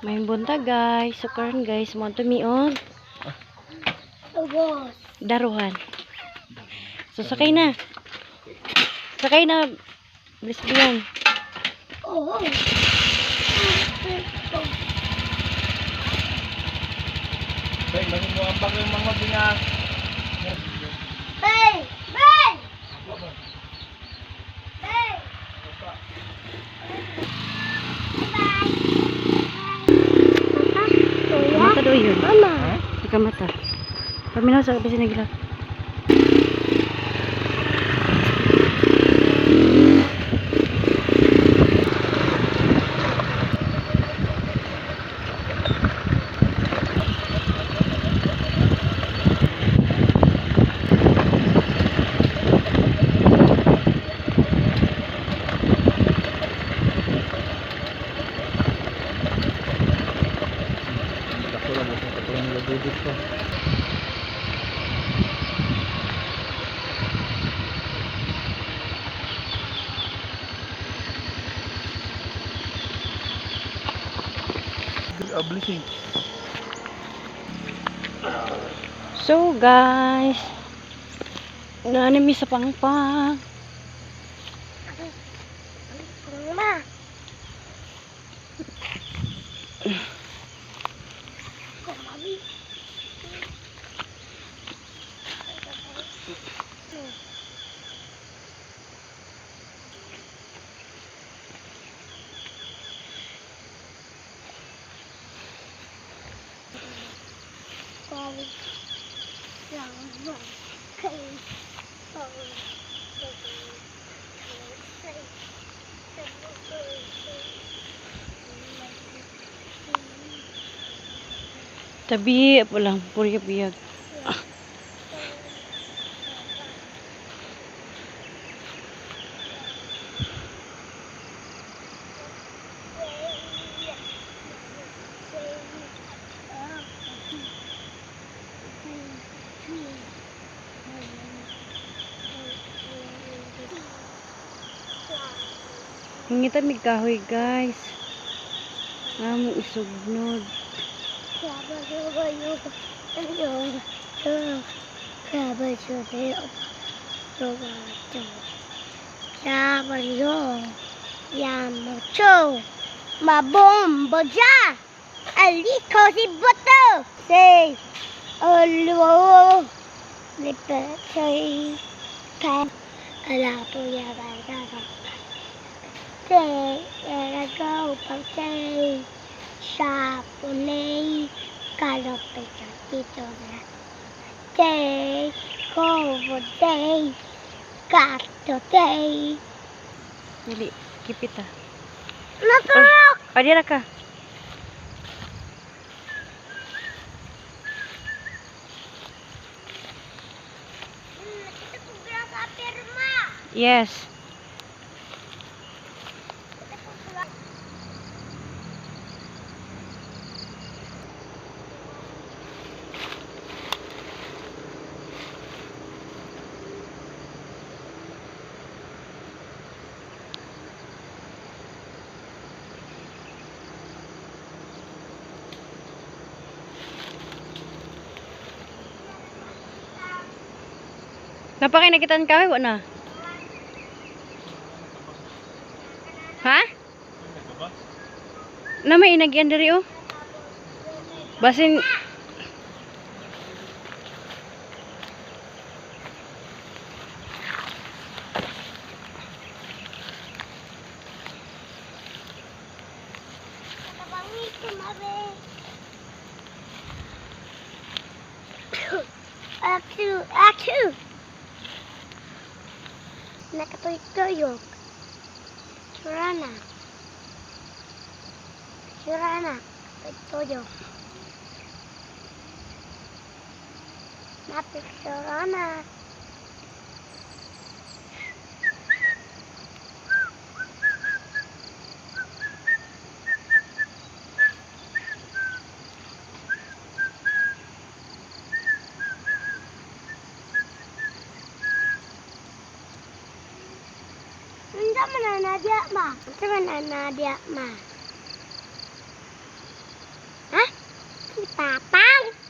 May buntag guys. So karon guys, mo tumiog Ubos. daruhan. So sakay na. Sakay na. Lesbian. Oo. Bay, bakit mo ambag yung mga binas? Bay! Bay! Bay! Kamata do yun. Mama. Di kamata. Paminaw sa kasi nagilak. Ako lang, ako lang nilagudit ko. Blessing. So guys, nanami sa pangpang. Mama. Tabi, apa lang, puri biyag. Hingita mig kahoy guys. Ngamo isugnod. Mabombo dya! Aliko si Boto! Say, alo, lipet say, kan, ala po yaga gaga. Say, go, pagkay, Sapunay, kalapit ang tito na. Day, cover day, kato day. Dili, kipita. Nakarok! Padira ka. Nakita ko grasa perma. Yes. Napakay nakitaan kahoy wala na. Ha? Na may inagyan diri oh. Basin Nakabangit ko, mabe. Achu! Nakatoy-toyok. Surana. Toyok. Napik surana. Hindi man na nadia ma. Papang.